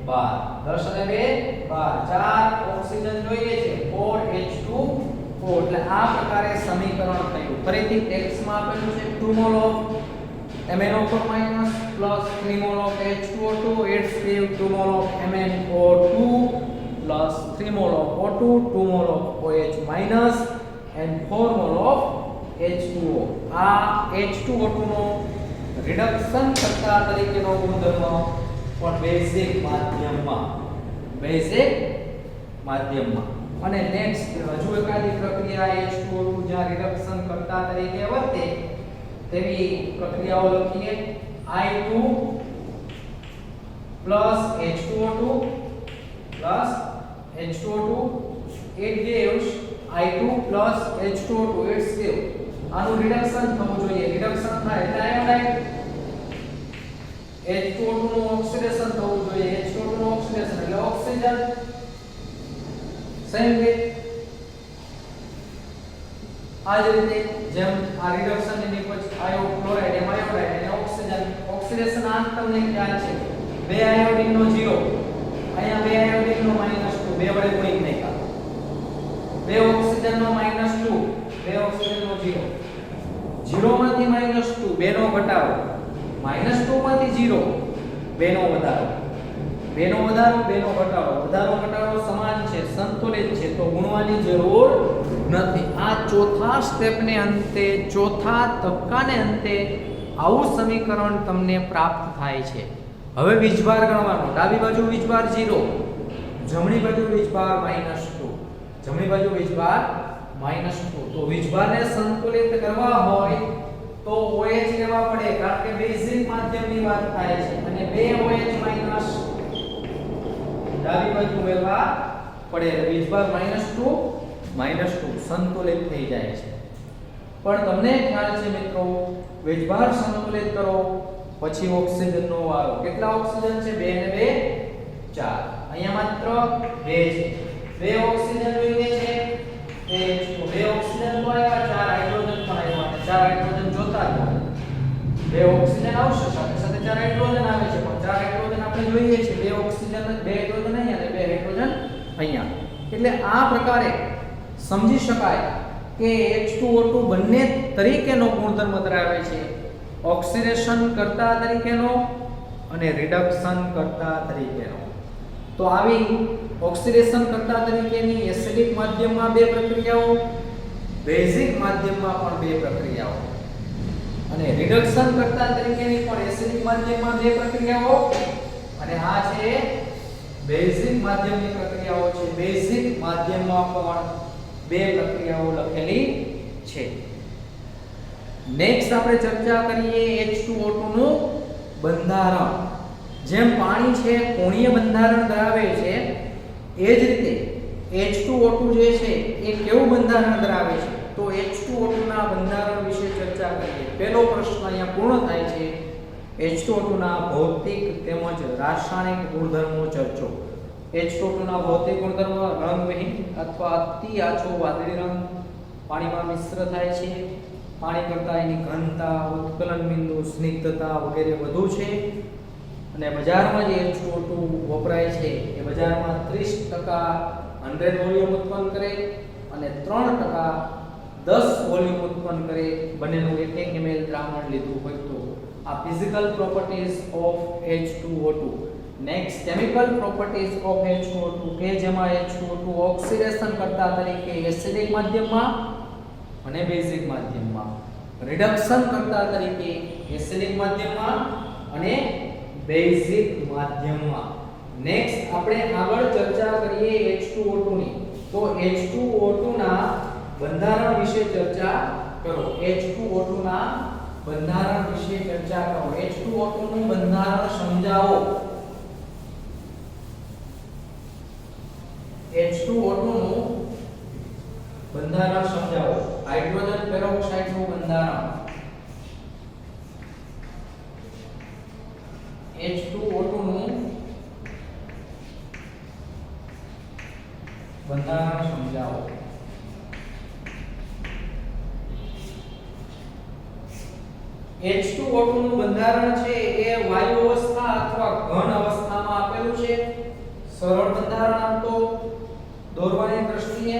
12. 10 અને 2 12. 4 ઓક્સિજન જોઈએ છે, 4H2O. એટલે આ પ્રકારે સમીકરણ થયું. ફરીથી ટેક્સ્ટ માં આપેલું છે 2 mall of MnO4- plus 3 mol of H2O2. It's give 2 mol of MnO2 plus 3 mol of O2, 2 mol of OH minus and 4 mol of H2O. આ H2O2 નો રિડક્શન કરતા તરીકેનો ગુણધર્મ પણ બેઝિક માધ્યમમાં. અને નેક્સ્ટ હજુ એકાદી પ્રક્રિયા H2O2 જ્યાં રિડક્શન કરતા તરીકે વર્તે તેવી પ્રક્રિયાઓ લખીએ. I2 plus H2O2 plus H2O2, it gives I2 plus H2O2. It's give આનું રિડક્શન થવું જોઈએ. રિડક્શન થાય એટલે આયોડાઇડ. H2O2 નું ઓક્સિડેશન થવું જોઈએ. H2O2 નું ઓક્સિડેશન એટલે ઓક્સિજન. સેમ વે આ જ રીતે જેમ આ રિડક્શન ની પછી આયો ક્લોરાઇડ એમ આયોડાઇડ અને ઓક્સિજન. ઓક્સિડેશન આંક તમને ખ્યાલ છે. 2 આયોડિન નો 0, અહીંયા 2 આયોડિન નો -2, 2 વડે ગુણી નાખ્યા. 2 ઓક્સિજન નો -2, 2 ઓક્સિજન નો 0. 0 માંથી -2, 2 નો ઘટાડો. -2 માંથી 0, 2 નો વધારો. 2 નો વધારો, 2 નો ઘટાડો. વધારો ઘટાડો સમાન છે, સંતુલિત છે, તો ગુણવાની જરૂર નથી. આ ચોથા સ્ટેપને અંતે, ચોથા તબક્કાને અંતે આવું સમીકરણ તમને પ્રાપ્ત થાય છે. હવે વીજભાર ગણવાનો. ડાબી બાજુ વીજભાર 0, જમણી બાજુ વીજભાર -2. જમણી બાજુ વીજભાર -2. તો વીજભારને સંતુલિત કરવા હોય તો OH લેવા પડે, કારણ કે બેઝિક માધ્યમની વાત થાય છે. અને 2OH માઈનસ ડાબી બાજુ ઉમેરવા પડે. વીજભાર -2 સંતુલિત થઈ જાય છે. પણ તમને ખ્યાલ છે મિત્રો, વીજભાર સંતુલિત કરો પછી ઓક્સિજનનો વારો. કેટલા ઓક્સિજન છે? 2 અને 2 4. અહીંયા માત્ર 2 છે. 2 ઓક્સિજન જોઈએ છે. 2 ઓક્સિજન તો આવ્યા, 4 હાઇડ્રોજન પણ આવ્યા. 4 હાઇડ્રોજન જોતા જ હોય. 2 ઓક્સિજન આવશે, સાથે સાથે 4 હાઇડ્રોજન આવે છે, પણ 4 હાઇડ્રોજન આપણે જોઈએ છે. 2 ઓક્સિજન, 2 હાઇડ્રોજન અહીંયા અને 2 હાઇડ્રોજન અહીંયા. એટલે આ પ્રકારે સમજી શકાય કે H2O2 બંને તરીકેનો ગુણધર્મ ધરાવે છે. ઓક્સિડેશન કરતા તરીકેનો અને રિડક્શન કરતા તરીકેનો. તો આવી ઓક્સિડેશન કરતા તરીકેની એસિડિક માધ્યમમાં 2 પ્રક્રિયાઓ, બેઝિક માધ્યમમાં પણ 2 પ્રક્રિયાઓ, અને રિડક્શન કરતા તરીકેની પણ એસિડિક માધ્યમમાં 2 પ્રક્રિયાઓ, અને આ છે બેઝિક માધ્યમની પ્રક્રિયાઓ છે. બેઝિક માધ્યમમાં પણ 2 પ્રક્રિયાઓ લખેલી છે. નેક્સ્ટ આપણે ચર્ચા કરીએ H2O2 નું બંધારણ. જેમ પાણી છે કોણીય બંધારણ ધરાવે છે, એ જ રીતે H2O2 જે છે એ કેવું બંધારણ ધરાવે છે? તો H2O2 ના બંધારણ વિશે ચર્ચા કરીએ. પહેલો પ્રશ્ન અહીંયા પૂર્ણ થાય છે. H2O2 ના ભૌતિક તેમજ રાસાયણિક ગુણધર્મો ચર્ચો. H2O2 ના ભૌતિક ગુણધર્મો રંગવિહીન અથવા અતિ આછો વાદળી રંગ પાણીમાં મિશ્ર થાય છે. પાણી કરતાં એની ઘનતા, ઉત્કલન બિંદુ, સ્નિગ્ધતા વગેરે વધુ છે. અને બજારમાં જે H2O2 વપરાય છે એ બજારમાં 30% 100 વોલ્યુમ ઉત્પન્ન કરે અને 3% 10 વોલ્યુમ ઉત્પન્ન કરે. બંનેનું 1 ml દ્રાવણ લીધું હોય તો. આ physical properties of H2O2. Next chemical properties of H2O2 કે જેમાં H2O2 ઓક્સિડેશન કરતા તરીકે એસિડિક માધ્યમમાં અને બેઝિક માધ્યમમાં, રિડક્શન કરતા તરીકે એસિડિક માધ્યમમાં અને બેઝિક માધ્યમમાં. નેક્સ્ટ આપણે આગળ ચર્ચા કરીએ H2O2 ની. તો H2O2 ના બંધારણ વિશે ચર્ચા કરો. H2O2 ના બંધારણ વિશે ચર્ચા કરો. H2O2 નું બંધારણ સમજાવો. H2O2 નું બંધારણ સમજાવો. હાઇડ્રોજન પેરોક્સાઇડ નું બંધારણ. H2O2 નું બંધારણ સમજાવો. H2O2 નું બંધારણ છે એ વાયુ અવસ્થા અથવા ઘન અવસ્થામાં આપેલું છે. સરળ બંધારણ આમ તો દોરવાની દ્રષ્ટિએ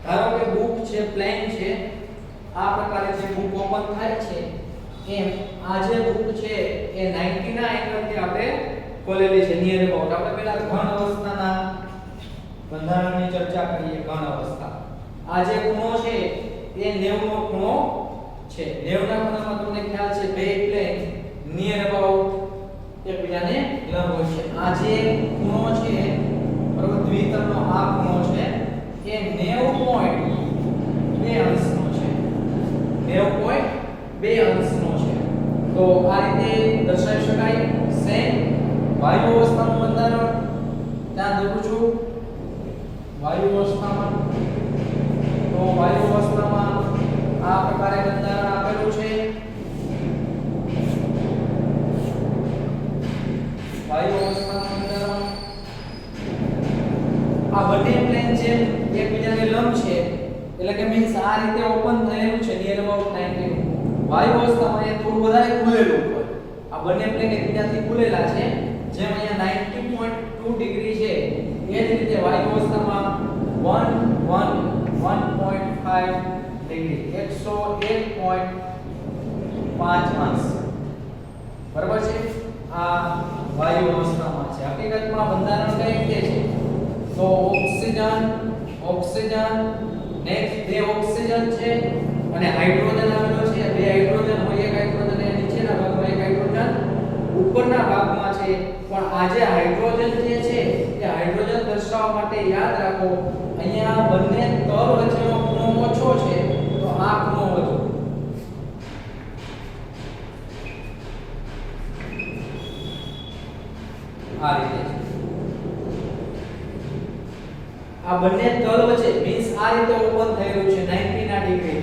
ધારો કે બુક છે પ્લેન છે, આ પ્રકારે જે બુક ઓપન થાય છે એમ આ જે બુક છે એ 90 ના એંગલથી આપણે ખોલેલી છે નિયર અબાઉટ. આપણે પહેલા ઘન અવસ્થાના બંધારણની ચર્ચા કરીએ. ઘન અવસ્થા, આ જે ખૂણો છે એ 90 નો ખૂણો છે. 90 ના ખૂણામાં તમને ખ્યાલ છે બે પ્લેન નિયર અબાઉટ એકબીજાને લંબ હોય છે. આ જે ખૂણો છે બરોબર, દ્વિતલનો આ ખૂણો છે એ 90.2 અંશનો છે. 90.2 અંશનો છે. તો આ રીતે દર્શાવી શકાય. સેમ વાયુ અવસ્થાનું બંધારણ ત્યાં દોરું છું. વાયુ અવસ્થામાં, તો વાયુ અવસ્થામાં આ પ્રકારે બંધારણ આપેલું છે. વાયુ અવસ્થાનું બંધારણ આ બંને પ્લેન છે એકબીજાને લંબ છે, એટલે કે મીન્સ આ રીતે ઓપન થયેલું છે નિયર અબાઉટ 90. વાયુ અવસ્થામાં એ થોડું વધારે ખુલેલું હોય. આ બંને પ્લેન એકબીજાથી ખુલેલા છે. જેમ અહીંયા 90.2 ડિગ્રી છે એ જ રીતે વાયુ અવસ્થામાં 1.5 ડિગ્રી 101.5 અંશ બરાબર છે. આ વાયુ અવસ્થામાં છે. હકીકતમાં બંધારણ કઈ રીતે છે? તો ઓક્સિજન નેક્સ્ટ બે ઓક્સિજન છે અને હાઇડ્રોજન આવેલો છે. બે હાઇડ્રોજન હોય, એક હાઇડ્રોજન એ નીચેના ભાગમાં, એક હાઇડ્રોજન ઉપરના ભાગમાં છે. પણ આ જે હાઇડ્રોજન જે છે એ હાઇડ્રોજન દર્શાવવા માટે યાદ રાખો અહીંયા બંને તલ વચ્ચેનો ખૂણો ઓછો છે તો આ ખૂણો વધુ. આ રીતે આ બંને તલ વચ્ચે મીન્સ આ રીતે ઓપન થયેલું છે 90 ના ડિગ્રી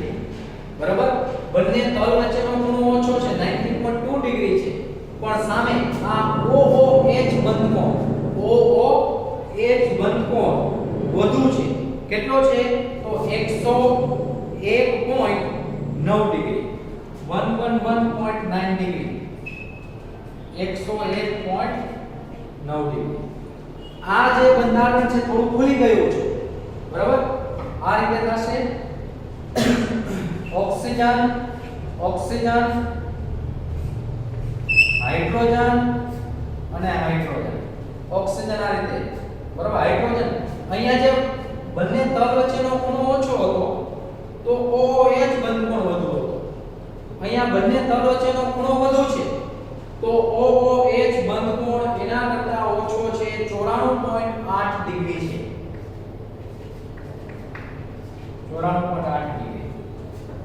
બરાબર. બંને તલ વચ્ચેનો ખૂણો ઓછો છે 90.2 ડિગ્રી છે. પણ સામે આ OOH બંધકોણ વધુ છે. કેટલો છે? તો 101.9 ડિગ્રી 111.9 ડિગ્રી 101.9 ડિગ્રી. આ જે બંધારણ છે થોડું ખુલી ગયું છે બરાબર. આ રીતે થશે ઓક્સિજન હાઇડ્રોજન અને હાઇડ્રોજન. ઓક્સિજન આ રીતે બરાબર. હાઇડ્રોજન અહીંયા જે બંને તલ વચ્ચેનો ખૂણો ઓછો હતો તો OOH બંધકોણ વધુ હતો. અહીંયા બંને તલ વચ્ચેનો ખૂણો વધુ છે તો OOH બંધકોણ એના કરતા ઓછો છે 94.8 ડિગ્રી છે. 94.8 ડિગ્રી.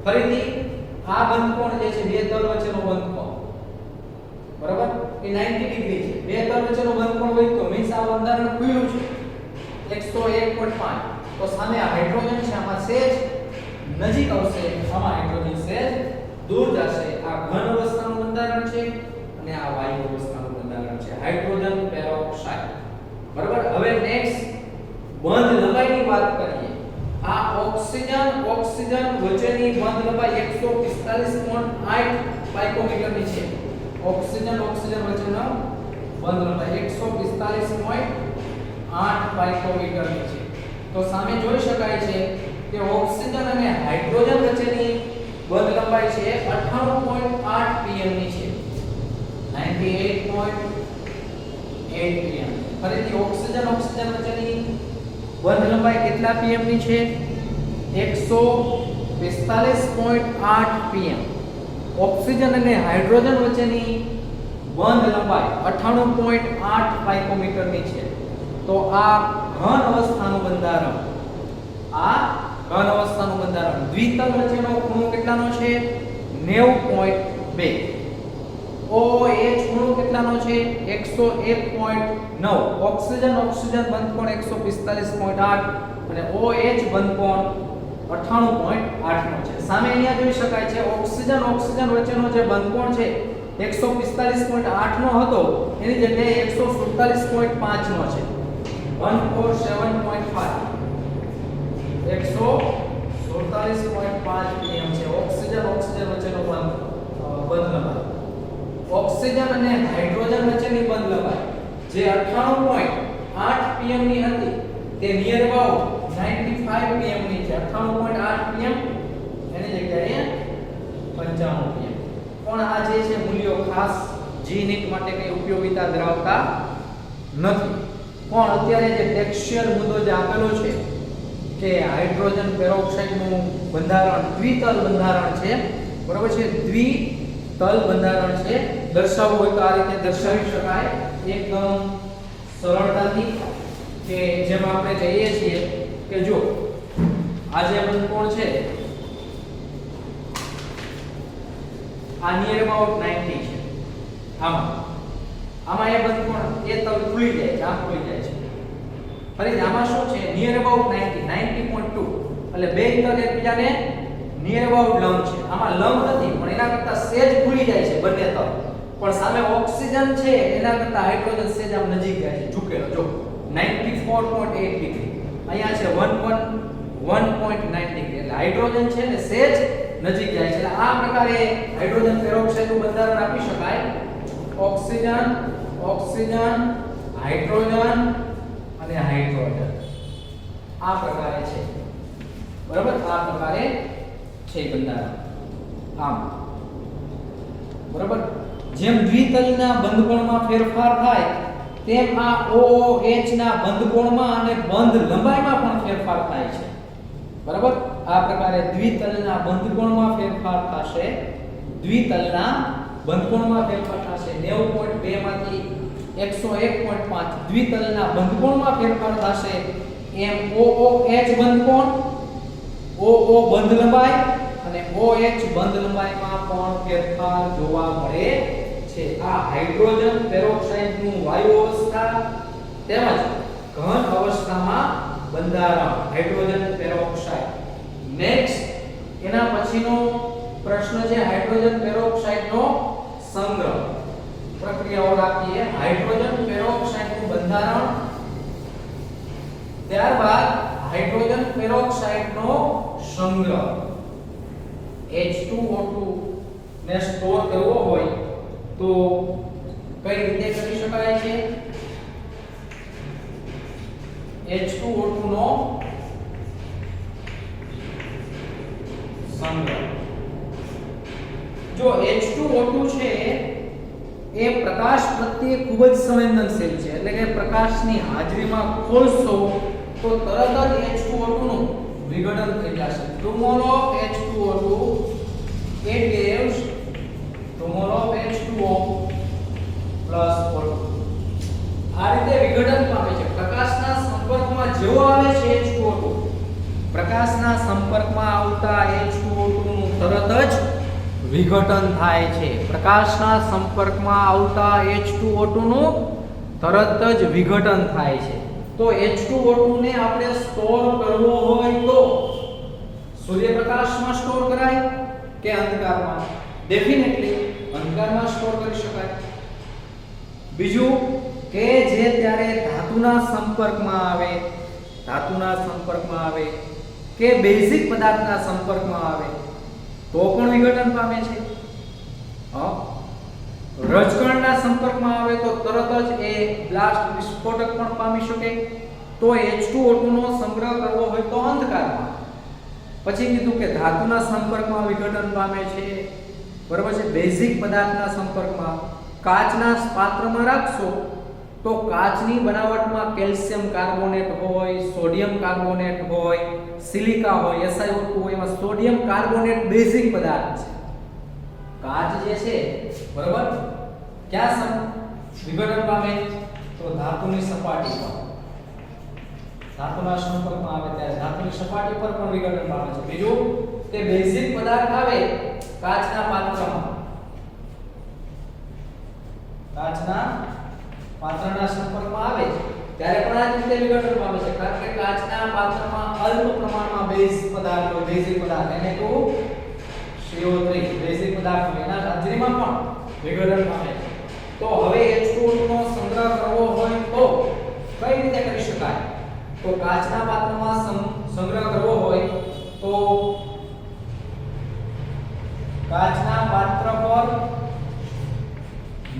ફરીથી આ બંધકોણ જે છે બે તલ વચ્ચેનો બંધકોણ બરાબર એ 90 ડિગ્રી છે. બે તલ વચ્ચેનો બંધકોણ હોય તો મીન્સ આ બંધારણ ખુલ્લું છે 101.5. તો સામે આ હાઇડ્રોજન છે આમાં સેજ નજીક આવશે, આમાં હાઇડ્રોજન સેજ દૂર જશે. આ ઘન અવસ્થાનું બંધારણ છે અને આ વાયુ અવસ્થાનું બંધારણ છે હાઇડ્રોજન પેરોક્સાઇડ બરાબર. હવે નેક્સ્ટ બંધ લંબાઈની વાત કરીએ. આ ઓક્સિજન વચ્ચેની બંધ લંબાઈ 145.8 પાઇકોમીટરની છે. ઓક્સિજન વચ્ચેનો બંધ લંબાઈ 145.8 પાઇકોમીટરની છે. તો સામે જોઈ શકાય છે કે ઓક્સિજન અને હાઇડ્રોજન વચ્ચેની બંધ લંબાઈ છે 98.8 pm ની છે. 98.8 pm. ફરીથી ઓક્સિજન વચ્ચેની બંધ લંબાઈ કેટલા pm ની છે? 145.8 pm. ઓક્સિજન અને હાઇડ્રોજન વચ્ચેની બંધ લંબાઈ 98.8 પાઇકોમીટરની છે. તો આ ઘન અવસ્થાનું બંધારણ દ્વિતલ વચ્ચેનો ખૂણો કેટલાનો છે? 90.2. OH ખૂણો કેટલાનો છે? 101.9. ઓક્સિજન બંધ કોણ 145.8 અને OH બંધ કોણ 98.8 નો છે. સામે અહીંયા જોઈ શકાય છે ઓક્સિજન વચ્ચેનો જે બંધ કોણ છે 145.8 નો હતો એની જગ્યાએ 147.5 નો છે. 147.5 147.5 pm છે ઓક્સિજન વચ્ચેનો બંધ લંબાઈ. ઓક્સિજન અને હાઇડ્રોજન વચ્ચેની બંધ લંબાઈ જે 98.8 pm ની હતી તે નિયર અબાઉટ 95 pm ની છે. 98.8 pm એની જગ્યાએ 95 pm. પણ આ જે છે મૂલ્યો ખાસ જી નીટ માટે કઈ ઉપયોગિતા ધરાવતા નથી. પણ અત્યારે જે ટેક્સચર મુદ્દો જે આપેલો છે કે હાઇડ્રોજન પેરોક્સાઇડ નું બંધારણ દ્વિતલ બંધારણ છે, બરાબર છે, દ્વિતલ બંધારણ છે. દર્શાવવું હોય તો આ રીતે દર્શાવી શકાય એકદમ સરળતાથી કે જેમ આપણે કહીએ છીએ કે જો આ જે બંધકોણ છે આ નિયર અબાઉટ 90 છે. આમાં એ બંધકોણ એ તલ ખુલી જાય છે, આમ ખુલી જાય છે. ફરીથી આમાં શું છે? નિયર અબાઉટ 90 90.2 એટલે બે તલ એકબીજાને નિયર અબાઉટ લંબ છે. આમાં લંબ નથી પણ એના કરતા સેજ ખુલી જાય છે બંને તલ. પણ સામે ઓક્સિજન છે એના કરતા હાઇડ્રોજન સેજ આમ નજીક જાય છે, ઝૂકેલો. જો 94.8 ડિગ્રી અહીંયા છે 1.9 ડિગ્રી એટલે હાઇડ્રોજન છે ને સેજ નજીક જાય છે. એટલે આ પ્રકારે હાઇડ્રોજન પેરોક્સાઇડ નું બંધારણ આપી શકાય. ઓક્સિજન હાઇડ્રોજન અને હાઇડ્રોજન આ પ્રકારે છે, બરાબર? આ પ્રકારે છે બંધારણ. આમ બરાબર જેમ દ્વિતલના બંધકોણમાં ફેરફાર થાય તેમ આ OH ના બંધકોણમાં અને બંધ લંબાઈમાં પણ ફેરફાર થાય છે, બરાબર? આ પ્રકારે દ્વિતલના બંધકોણમાં ફેરફાર થશે. દ્વિતલના બંધકોણમાં ફેરફાર થશે 90.2 માંથી 101.5. દ્વિતલના બંધકોણમાં ફેરફાર થશે એમ OH બંધકોણ, OO બંધ લંબાઈ અને OH બંધ લંબાઈમાં પણ ફેરફાર જોવા મળે છે. આ હાઇડ્રોજન પેરોક્સાઇડ નું વાયુ અવસ્થા તેમજ ઘન અવસ્થામાં બંધારણ હાઇડ્રોજન પેરોક્સાઇડ. નેક્સ્ટ એના પછીનો પ્રશ્ન છે હાઇડ્રોજન પેરોક્સાઇડ નો સંગ્રહ. પ્રક્રિયાઓ રાખીએ. હાઇડ્રોજન પેરોક્સાઇડ નું બંધારણ, ત્યારબાદ હાઇડ્રોજન પેરોક્સાઇડ નો સંગ્રહ. H2O2 ને સ્ટોર કરવો હોય તો કઈ રીતે કરી શકાય છે? H2O2 નો સંગ્રહ. જો H2O2 છે એ પ્રકાશ પ્રત્યે ખૂબ જ સંવેદનશીલ છે, એટલે કે પ્રકાશની હાજરીમાં ખોલશો તો તરત જ H2O2 નું વિઘટન થઈ જશે. 2 mol of H2O2 it gives 2 mol of H2O plus O2. આ રીતે વિઘટન પામે છે. પ્રકાશના સંપર્કમાં જેવો આવે છે H2O2, પ્રકાશના સંપર્કમાં આવતા H2O2 નું તરત જ વિઘટન થાય છે. પ્રકાશના સંપર્કમાં આવતા H2O2 નું તરત જ વિઘટન થાય છે. તો H2O2 ને આપણે સ્ટોર કરવો હોય તો સૂર્યપ્રકાશમાં સ્ટોર કરાય કે અંધકારમાં? ડેફિનેટલી અંધકારમાં સ્ટોર કરી શકાય. બીજું કે જે ત્યારે ધાતુના સંપર્કમાં આવે કે બેઝિક પદાર્થના સંપર્કમાં આવે તો પણ વિઘટન પામે છે. રજકણના સંપર્કમાં આવે તો તરત જ એ બ્લાસ્ટ વિસ્ફોટક પણ પામી શકે. તો H2O2 નો સંગ્રહ કરવો હોય તો અંધકારમાં. પછી કીધું કે ધાતુના સંપર્કમાં વિઘટન પામે છે, બરાબર છે. બેઝિક પદાર્થના સંપર્કમાં કાચના પાત્રમાં રાખશો તો કાચની બનાવટમાં કેલ્શિયમ કાર્બોનેટ હોય, સોડિયમ કાર્બોનેટ હોય, સિલિકા હોય, SiO2 હોય, એમાં સોડિયમ કાર્બોનેટ બેઝિક પદાર્થ છે. કાચ જે છે, બરાબર, ક્યાં વિઘટન પામે? તો ધાતુની સપાટી પર. ધાતુના સંપર્કમાં આવે ત્યારે ધાતુની સપાટી પર પણ વિઘટન પામે છે. બીજું કે બેઝિક પદાર્થ આવે કાચના પાત્રમાં, કાચના પાત્રના સંપર્કમાં આવે ત્યારે પણ આ રીતે વિઘટન પામે છે. કારણ કે કાચના પાત્રમાં અલ્પ પ્રમાણમાં બેઝિક પદાર્થ હોય, બેઝિક પદાર્થ એને તો CO3 બેઝિક પદાર્થ હોય, એના હાજરીમાં પણ વિઘટન પામે છે. તો હવે H2O2 નો સંગ્રહ કરવો હોય તો કઈ રીતે કરી શકાય? તો કાચના પાત્રમાં સંગ્રહ કરવો હોય તો કાચના પાત્ર પર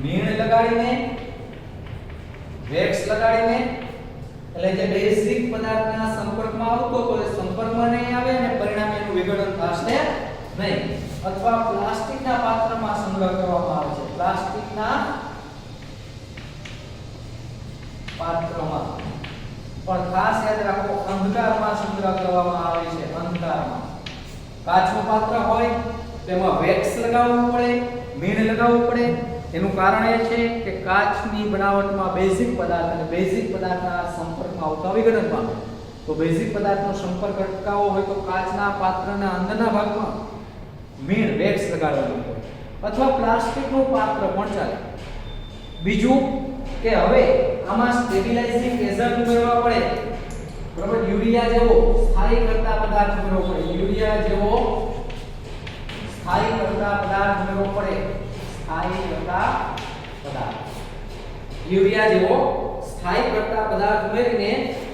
મીણ લગાડીને, વેક્સ લગાડીને, એટલે જે બેઝિક પદાર્થના સંપર્કમાં આવતો તો એ સંપર્કમાં નહીં આવે અને પરિણામે એનું વિઘટન થશે નહીં. અથવા પ્લાસ્ટિકના પાત્રમાં સંગ્રહ કરવામાં આવે છે, પ્લાસ્ટિકના પાત્રમાં. પણ ખાસ યાદ રાખો, અંધકારમાં સંગ્રહ કરવામાં આવે છે. અંધકારમાં કાચનું પાત્ર હોય તેમાં વેક્સ લગાવવું પડે, મીણ લગાવવું પડે. એનું કારણ એ છે કે કાચની બનાવટમાં બેઝિક પદાર્થ અને બેઝિક પદાર્થના સંપર્કમાં આવતા વિઘટન પામે. તો બેઝિક પદાર્થનો સંપર્ક અટકાવવો હોય તો કાચના પાત્રના અંદરના ભાગમાં મીણ વેક્સ લગાડવાનું હોય, અથવા પ્લાસ્ટિકનું પાત્ર પણ ચાલે. બીજું કે હવે આમાં સ્ટેબિલાઇઝિંગ એજન્ટ ઉમેરવા પડે, બરાબર. યુરિયા જેવો સ્થાયી કરતા પદાર્થ ઉમેરવો પડે, યુરિયા જેવો સ્થાયી કરતા પદાર્થ ઉમેરવો પડે, સ્થાયી કરતા પદાર્થ. યુરિયા જેવો સ્થાયી કરતા પદાર્થ ઉમેરીને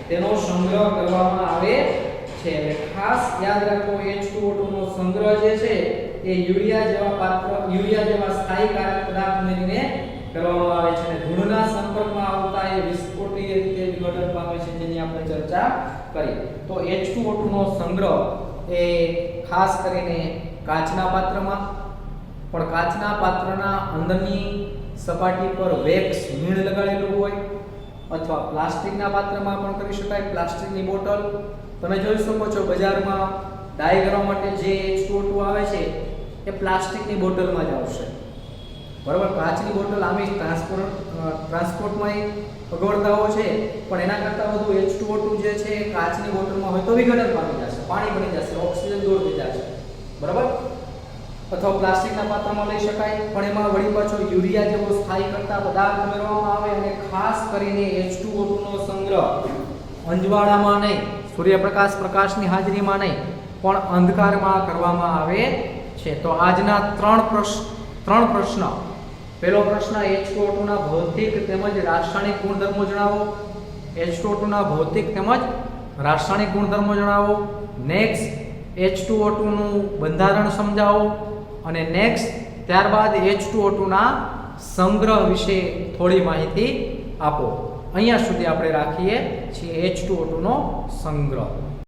તેનો સંગ્રહ કરવામાં આવે છે. એટલે ખાસ યાદ રાખો, H2O2 નો સંગ્રહ જે છે એ યુરિયા જેવા સ્થાયી કારક પદાર્થ ઉમેરીને કરવામાં આવે છે. અને ધૂળના સંપર્કમાં આવતા એ વિસ્ફોટીય રીતે વિઘટન પામે છે, જેની આપણે ચર્ચા કરી. તો H2O2 નો સંગ્રહ એ ખાસ કરીને કાચના પાત્રમાં, પણ કાચના પાત્રના અંદરની સપાટી પર વેક્સ મીણ લગાડેલું હોય, અથવા પ્લાસ્ટિકના પાત્રમાં પણ કરી શકાય. પ્લાસ્ટિકની બોટલ તમે જોઈ શકો છો બજારમાં ડાય કરવા માટે જે H2O2 આવે છે એ પ્લાસ્ટિકની બોટલમાં જ આવશે, બરાબર. કાચની બોટલ આમે ટ્રાન્સપોર્ટમાં અગવડતાઓ છે, પણ એના કરતાં વધુ H2O2 જે છે એ કાચની બોટલમાં હોય તો વિઘટન પામી જશે, પાણી બની જશે, ઓક્સિજન દૂર થઈ જશે, બરાબર. અથવા પ્લાસ્ટિકના પાત્રમાં લઈ શકાય, પણ એમાં વળી પાછો યુરિયા જેવો સ્થાયી કરતા પદાર્થ ઉમેરવામાં આવે. અને ખાસ કરીને H2O2 નો સંગ્રહ અંજવાળામાં નહીં, પ્રકાશની હાજરીમાં નહીં, પણ અંધકારમાં કરવામાં આવે છે. તો આજના ત્રણ પ્રશ્ન. પહેલો પ્રશ્ન, H2O2 ના ભૌતિક તેમજ રાસાયણિક ગુણધર્મો જણાવો. H2O2 ના ભૌતિક તેમજ રાસાયણિક ગુણધર્મો જણાવો. નેક્સ્ટ, H2O2 નું બંધારણ સમજાવો. અને નેક્સ્ટ ત્યારબાદ H2O2 ના સંગ્રહ વિશે થોડી માહિતી આપો. અહીંયા સુધી આપણે રાખીએ છીએ H2O2 નો સંગ્રહ.